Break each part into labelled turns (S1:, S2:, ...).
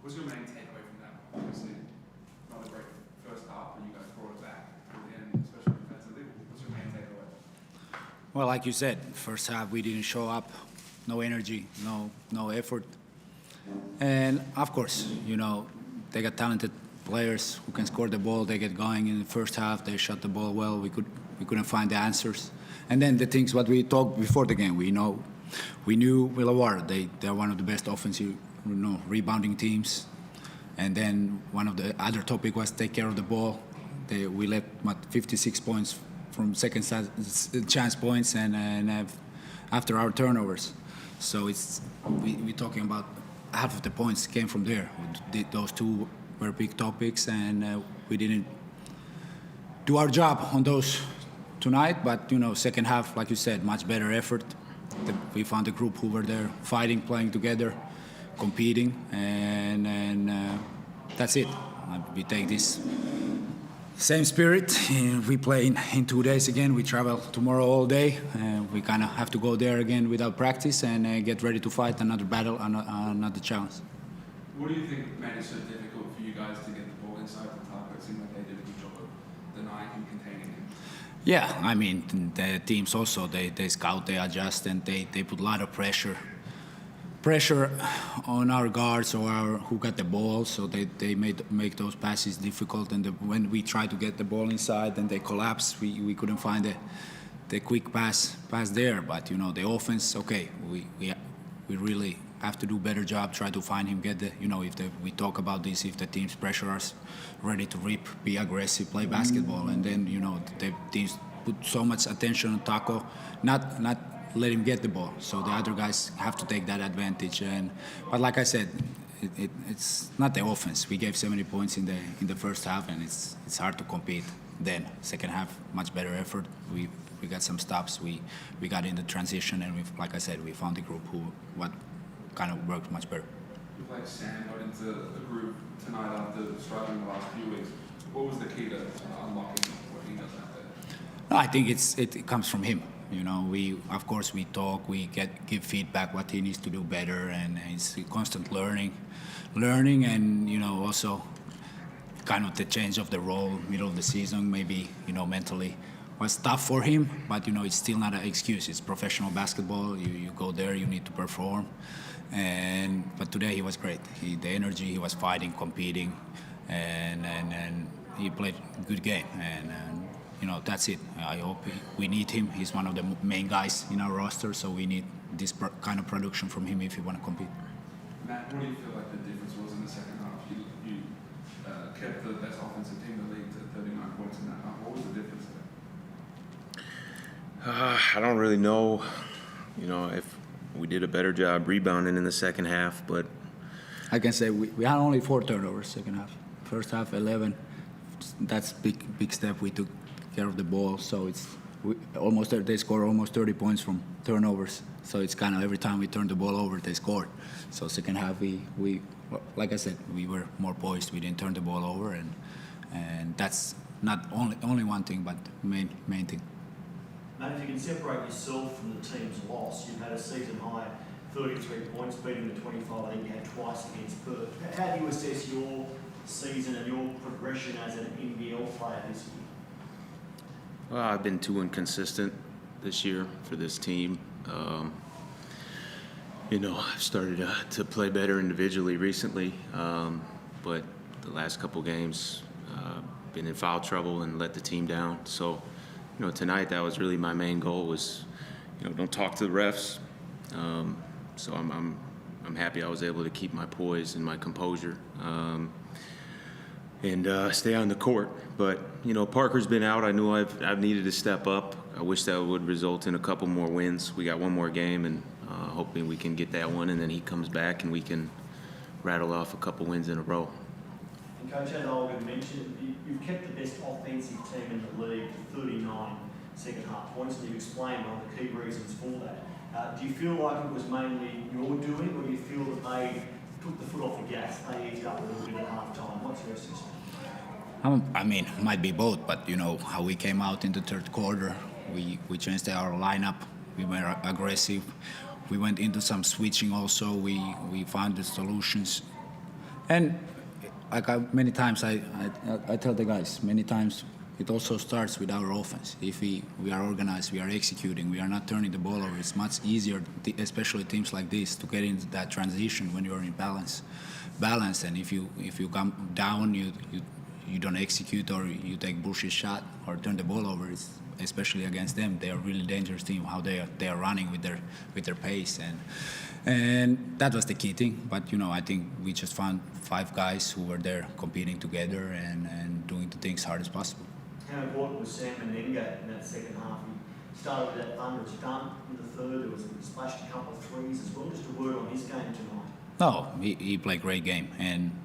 S1: What's your main takeaway from that? Obviously, not a great first half, but you guys brought it back at the end, especially defensively. What's your main takeaway?
S2: Well, like you said, first half we didn't show up, no energy, no effort, and of course, they got talented players who can score the ball. They get going in the first half. They shot the ball well. We couldn't find the answers, and then the things what we talked before the game. We knew Illawarra. They're one of the best offensive, rebounding teams, and then one of the other topic was take care of the ball. We let 56 points from second chance points and after our turnovers. So we're talking about half of the points came from there. Those two were big topics, and we didn't do our job on those tonight. But second half, like you said, much better effort. We found a group who were there fighting, playing together, competing, and that's it. We take this same spirit. We play in 2 days again. We travel tomorrow all day. We kind of have to go there again without practice and get ready to fight another battle, another challenge.
S1: What do you think made it so difficult for you guys to get the ball inside the target? It seemed like they did a good job of denying him, containing him.
S2: Yeah, I mean, the teams also, they scout, they adjust, and they put a lot of pressure on our guards or who got the ball, so they make those passes difficult. And when we try to get the ball inside and they collapse, we couldn't find the quick pass there. But the offense, okay, we really have to do a better job, try to find him, get the we talk about this, if the teams pressure us, ready to rip, be aggressive, play basketball, and then the teams put so much attention on Taco, not let him get the ball. So the other guys have to take that advantage. But like I said, it's not the offense. We gave 70 points in the first half, and it's hard to compete. Then second half, much better effort. We got some stops. We got in the transition, and like I said, we found the group what kind of worked much better.
S1: You played Sam got into the group tonight after struggling the last few weeks. What was the key to unlocking what he does out there?
S2: No, I think it comes from him. We talk, we give feedback what he needs to do better, and it's constant learning, and also kind of the change of the role middle of the season, maybe mentally was tough for him, but it's still not an excuse. It's professional basketball. You go there, you need to perform, but today he was great. The energy, he was fighting, competing, and he played a good game, and that's it. I hope we need him. He's one of the main guys in our roster, so we need this kind of production from him if we want to compete.
S1: Matt, what do you feel like the difference was in the second half? You kept the best offensive team in the league to 39 points in that half. What was the difference there?
S3: I don't really know, if we did a better job rebounding in the second half, but
S2: I can say we had only 4 turnovers second half. First half 11. That's big step. We took care of the ball, so they score almost 30 points from turnovers. So it's kind of every time we turn the ball over, they scored. So second half we like I said, we were more poised. We didn't turn the ball over, and that's not only one thing, but main thing.
S4: Matt, if you can separate yourself from the team's loss, you've had a season high 33 points, beating the 25 I think you had twice against Perth. How do you assess your season and your progression as an NBL player this year?
S3: well, I've been too inconsistent this year for this team. I've started to play better individually recently, but the last couple games, been in foul trouble and let the team down. So, tonight that was really my main goal was, don't talk to the refs. So I'm happy I was able to keep my poise and my composure and stay on the court. But Parker's been out. I knew I've needed to step up. I wish that would result in a couple more wins. We got one more game, and hoping we can get that one, and then he comes back and we can rattle off a couple wins in a row.
S4: And Coach, as Olga mentioned, you've kept the best offensive team in the league to 39 second half points, and you've explained one of the key reasons for that. Do you feel like it was mainly your doing, or do you feel that they took the foot off the gas, they eased up a little bit at half time? What's your assessment?
S2: It might be both, but how we came out in the third quarter, we changed our lineup. We were aggressive. We went into some switching also. We found the solutions, And many times I tell the guys, many times it also starts with our offense. If we are organized, we are executing, we are not turning the ball over, it's much easier, especially teams like this, to get into that transition when you're in balance. And if you come down, you don't execute, or you take bullshit shot or turn the ball over, especially against them, they are a really dangerous team, how they are running with their pace. And that was the key thing. But I think we just found 5 guys who were there competing together and doing the things hard as possible.
S4: How important was Sam Menenga in that second half? He started with that thunderous dunk in the third. There was splashed a couple of threes as well. Just a word on his game tonight.
S2: No, he played a great game. And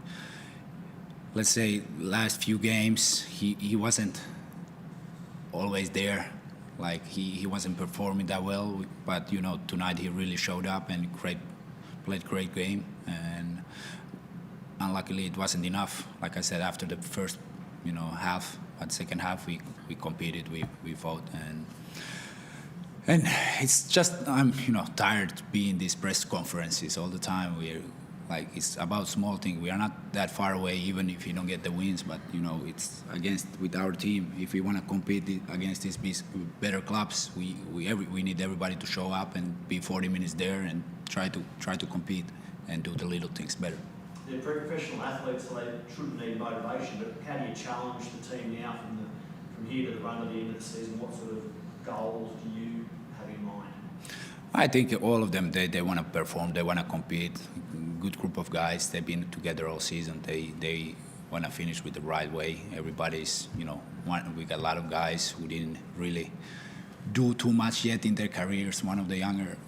S2: let's say last few games he wasn't always there. Like he wasn't performing that well. But tonight he really showed up and played great game. And unluckily it wasn't enough. Like I said, after the first half. But second half we competed, we fought, and it's just I'm tired being these press conferences all the time. We're like, it's about small things. We are not that far away, even if you don't get the wins. But it's with our team. If we want to compete against these better clubs, we need everybody to show up and be 40 minutes there and try to compete and do the little things better.
S4: They're professional athletes, so they shouldn't need motivation, but how do you challenge the team now from here to the run to the end of the season? What sort of goals do you have in mind?
S2: I think all of them, they want to perform, they want to compete. Good group of guys, they've been together all season. They want to finish with the right way. Everybody's, we got a lot of guys who didn't really do too much yet in their careers. One of the younger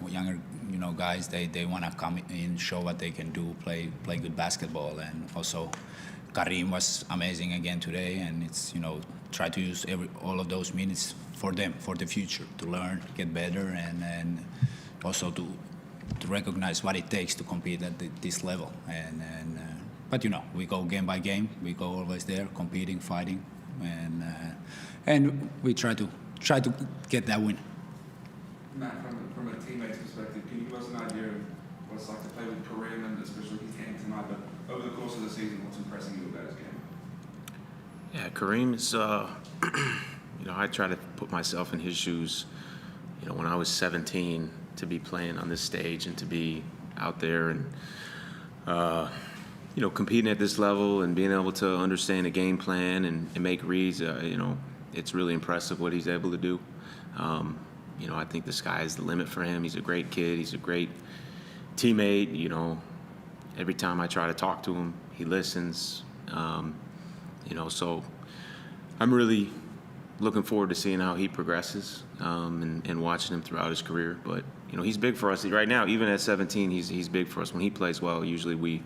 S2: guys, they want to come in, show what they can do, play good basketball. And also Karim was amazing again today, and it's try to use all of those minutes for them, for the future, to learn, get better, and also to recognize what it takes to compete at this level. But we go game by game, we go always there, competing, fighting, and we try to get that win.
S1: Matt, from a teammate's perspective, can you give us an idea of what it's like to play with Koponen, and especially his game tonight, but over the course of the season, what's impressing you about his game?
S3: Yeah, Kareem is, I try to put myself in his shoes. When I was 17, to be playing on this stage and to be out there and, competing at this level and being able to understand a game plan and make reads, it's really impressive what he's able to do. I think the sky is the limit for him. He's a great kid. He's a great teammate. Every time I try to talk to him, he listens. So I'm really looking forward to seeing how he progresses and watching him throughout his career. But, he's big for us. Right now, even at 17, he's big for us. When he plays well, usually we,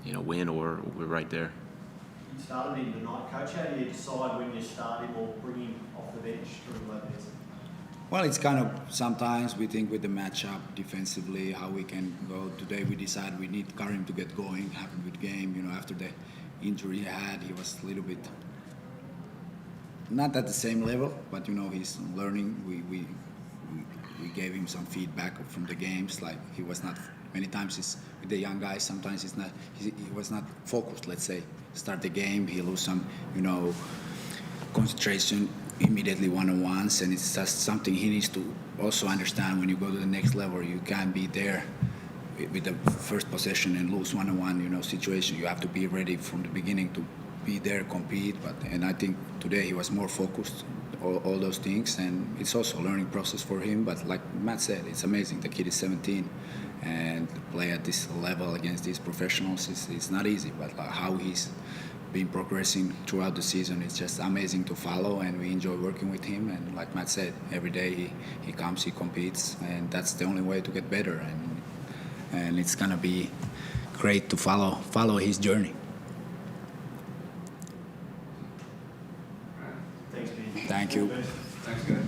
S3: win or we're right there.
S4: You started him tonight, Coach. How do you decide when you start him or bring him off the bench during Lopez?
S2: Well, it's kind of sometimes we think with the matchup defensively how we can go. Today we decided we need Karim to get going, have a good game. After the injury he had, he was a little bit not at the same level, but he's learning. We gave him some feedback from the games. Like he was not many times. With the young guys, sometimes he was not focused. Let's say start the game, he lose some concentration immediately one-on-ones, and it's just something he needs to also understand. When you go to the next level, you can't be there with the first possession and lose one-on-one situation. You have to be ready from the beginning to be there, compete. And I think today he was more focused, all those things, and it's also a learning process for him. But like Matt said, it's amazing. The kid is 17, and play at this level against these professionals is not easy. But how he's been progressing throughout the season, it's just amazing to follow, and we enjoy working with him. And like Matt said, every day he comes, he competes, and that's the only way to get better. And it's gonna be great to follow his journey.
S4: Thanks, man.
S2: Thank you.
S1: Thanks, guys.